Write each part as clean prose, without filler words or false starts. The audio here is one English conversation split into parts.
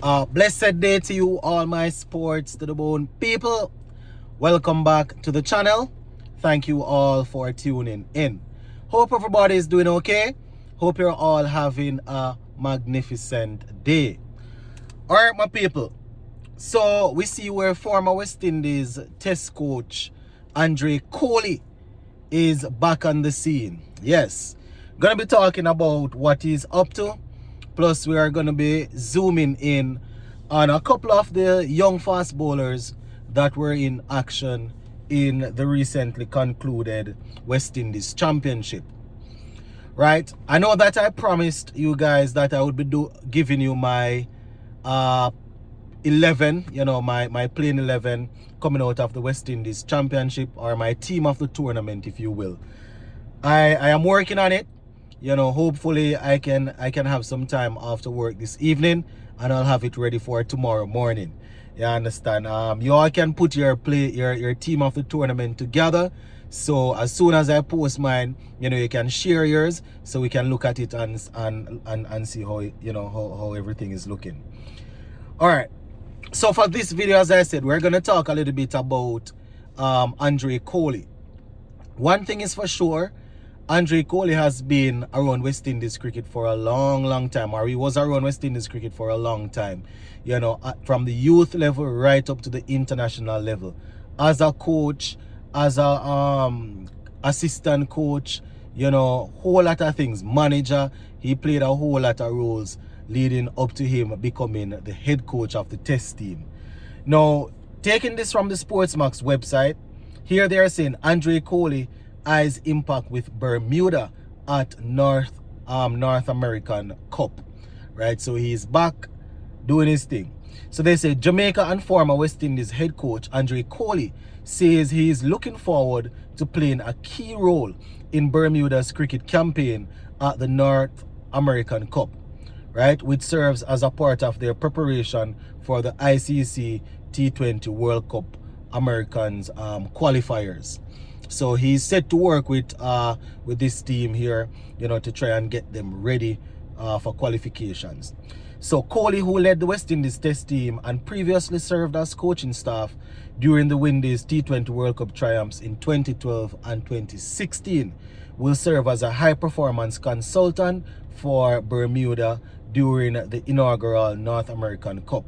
Blessed day to you, all my sports to the bone people. Welcome back to the channel. Thank you all for tuning in. Hope everybody is doing okay. Hope you're all having a magnificent day. All right, my people. So we see where former West Indies test coach Andre Kohley is back on the scene. Yes, gonna be talking about what he's up to. Plus, we are gonna be zooming in on a couple of the young fast bowlers that were in action in the recently concluded West Indies Championship. Right? I know that I promised you guys that I would be giving you my 11, my playing 11 coming out of the West Indies Championship, or my team of the tournament, if you will. I am working on it. Hopefully I can have some time after work this evening, and I'll have it ready for tomorrow morning. You understand? You all can put your team of the tournament together. So as soon as I post mine, you can share yours, so we can look at it and see how how everything is looking. All right. So for this video, as I said, we're gonna talk a little bit about Andre Kohley. One thing is for sure, Andre Kohley has been around West Indies cricket for a long time, or he was around West Indies cricket for a long time, from the youth level right up to the international level. As a coach, as a assistant coach, whole lot of things. Manager, he played a whole lot of roles leading up to him becoming the head coach of the test team. Now, taking this from the Sportsmax website, here they are saying Andre Kohley eyes impact with Bermuda at North American Cup. Right? So he's back doing his thing. So they say Jamaica and former West Indies head coach Andre Kohley says he is looking forward to playing a key role in Bermuda's cricket campaign at the North American Cup, right, which serves as a part of their preparation for the ICC T20 World Cup Americans qualifiers. So he's set to work with this team here, to try and get them ready for qualifications. So Kohley, who led the West Indies test team and previously served as coaching staff during the Windies T20 World Cup triumphs in 2012 and 2016, will serve as a high performance consultant for Bermuda during the inaugural North American Cup.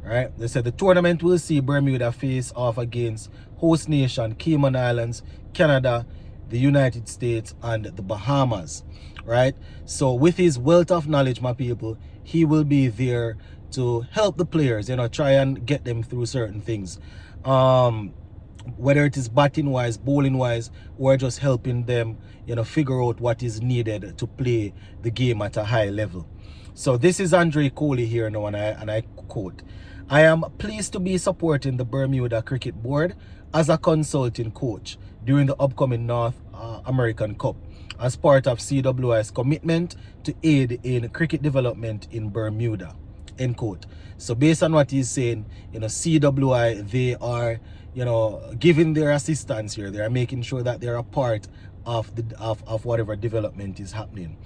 Right? They said the tournament will see Bermuda face off against host nation Cayman Islands, Canada, the United States, and the Bahamas. Right? So with his wealth of knowledge, my people, he will be there to help the players, try and get them through certain things. Whether it is batting wise, bowling wise, or just helping them, figure out what is needed to play the game at a high level. So this is Andre Kohley here now, and I quote, "I am pleased to be supporting the Bermuda Cricket Board as a consulting coach during the upcoming North American Cup as part of CWI's commitment to aid in cricket development in Bermuda," end quote. So based on what he's saying, CWI, they are, giving their assistance here. They are making sure that they're a part of whatever development is happening.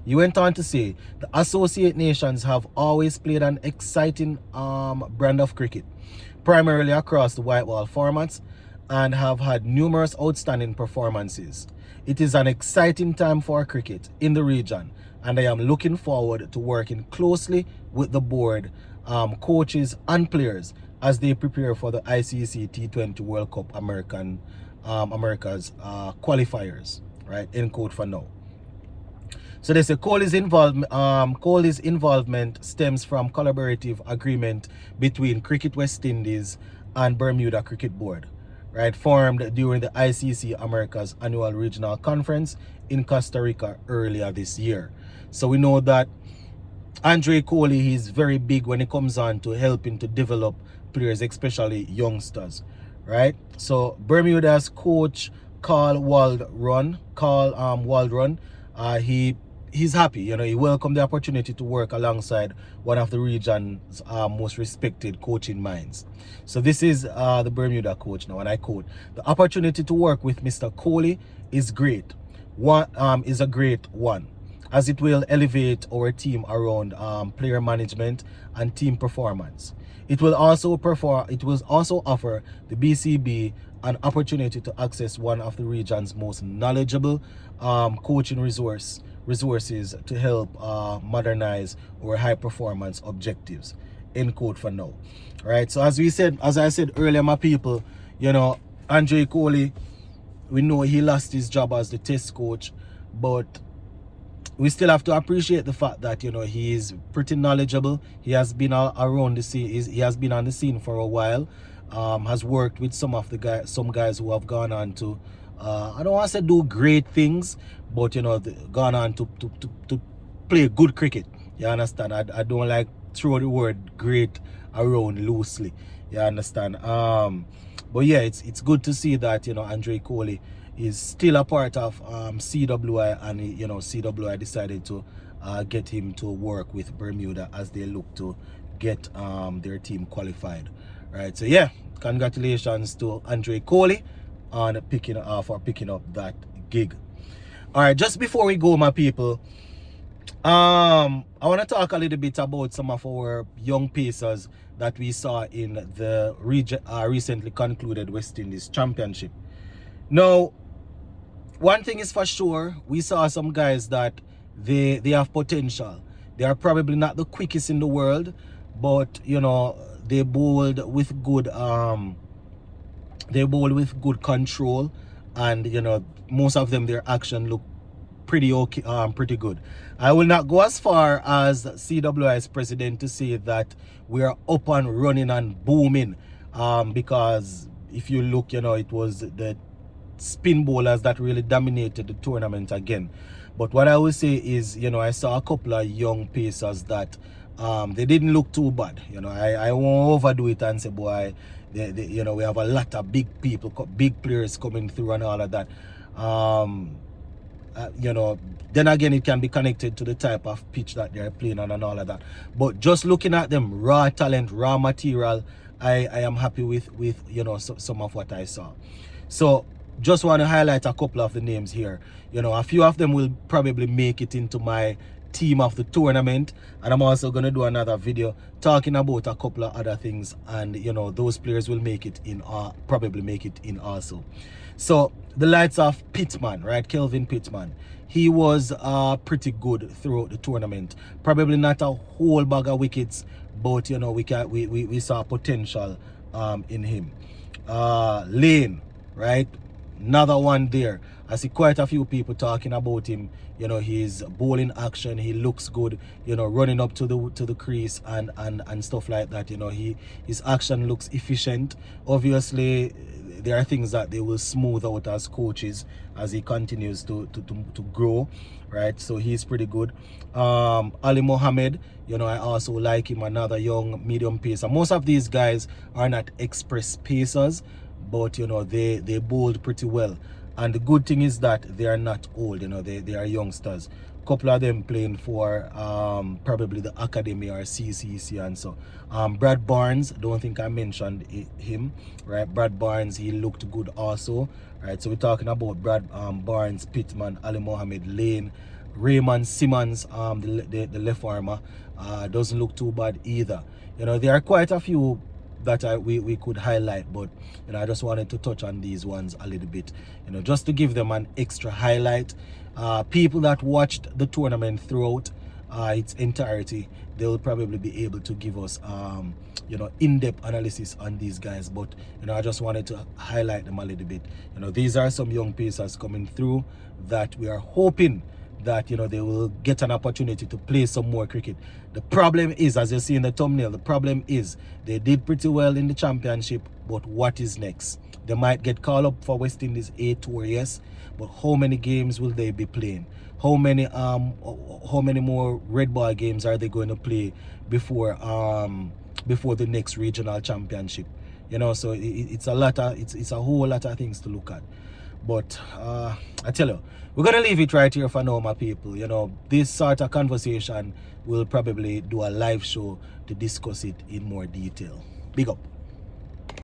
He went on to say, "The associate nations have always played an exciting brand of cricket, primarily across the white ball formats, and have had numerous outstanding performances. It is an exciting time for cricket in the region, and I am looking forward to working closely with the board, coaches and players as they prepare for the ICC T20 World Cup America's qualifiers," right, end quote for now. So they say Kohley's involvement stems from collaborative agreement between Cricket West Indies and Bermuda Cricket Board, right, formed during the ICC America's annual regional conference in Costa Rica earlier this year. So we know that Andre Kohley is very big when it comes on to helping to develop players, especially youngsters, right? So Bermuda's coach Carl Waldron, he's happy, he welcomed the opportunity to work alongside one of the region's most respected coaching minds. So this is the Bermuda coach now, and I quote, "The opportunity to work with Mr. Kohley is great. Is a great one. as it will elevate our team around player management and team performance. It will also offer the BCB an opportunity to access one of the region's most knowledgeable coaching resources to help modernize our high performance objectives. End quote for now. Right. So as I said earlier, my people, you know, Andre Kohley, we know he lost his job as the test coach, but we still have to appreciate the fact that, you know, he is pretty knowledgeable. He has been around the scene. He has been on the scene for a while. Has worked with some guys who have gone on to, I don't want to say do great things, but, you know, gone on to play good cricket. You understand? I don't like throw the word great around loosely. You understand? But yeah, it's good to see that, you know, Andre Kohley is still a part of CWI, and you know, CWI decided to get him to work with Bermuda as they look to get their team qualified. Right. So yeah, congratulations to Andre Kohley on picking up that gig. All right, just before we go, my people, I want to talk a little bit about some of our young pacers that we saw in the recently concluded West Indies Championship. Now, one thing is for sure, we saw some guys that they have potential. They are probably not the quickest in the world, but you know, they bowled with good control, and you know, most of them, their action looked pretty okay, pretty good. I will not go as far as CWI's president to say that we are up and running and booming, because if you look, you know, it was the spin bowlers that really dominated the tournament again. But what I will say is, you know, I saw a couple of young pacers that they didn't look too bad. You know, I won't overdo it and say, boy, you know, we have a lot of big players coming through and all of that. You know, then again, it can be connected to the type of pitch that they're playing on and all of that. But just looking at them, raw talent, raw material, I am happy with you know, some of what I saw. So just want to highlight a couple of the names here. You know, a few of them will probably make it into my team of the tournament, and I'm also going to do another video talking about a couple of other things, and you know, those players will make it in, probably make it in also. So the likes of Pittman, right, Kelvin Pittman, he was pretty good throughout the tournament. Probably not a whole bag of wickets, but you know, we saw potential in him. Lane, right, another one there. I see quite a few people talking about him. You know, his bowling action, he looks good, you know, running up to the crease and stuff like that. You know, his action looks efficient. Obviously, there are things that they will smooth out as coaches as he continues to grow, right? So he's pretty good. Ali Mohammed, you know, I also like him, another young medium pacer. Most of these guys are not express pacers, but you know, they bowled pretty well. And the good thing is that they are not old, you know, they are youngsters. A couple of them playing for probably the academy or CCC and so. Brad Barnes, don't think I mentioned him, right? Brad Barnes, he looked good also, right? So we're talking about Brad Barnes, Pittman, Ali Mohammed, Lane, Raymond Simmons, the left armer, doesn't look too bad either. You know, there are quite a few that we could highlight, but you know, I just wanted to touch on these ones a little bit, you know, just to give them an extra highlight. People that watched the tournament throughout its entirety, they will probably be able to give us you know, in-depth analysis on these guys, but you know, I just wanted to highlight them a little bit. You know, these are some young pacers coming through that we are hoping that, you know, they will get an opportunity to play some more cricket. The problem is, as you see in the thumbnail, the problem is they did pretty well in the championship, but what is next? They might get called up for West Indies A tour, yes, but how many games will they be playing? How many more red ball games are they going to play before the next regional championship? You know, so it's a whole lot of things to look at. But I tell you, we're gonna leave it right here for now, my people. You know, this sort of conversation, we'll probably do a live show to discuss it in more detail. Big up.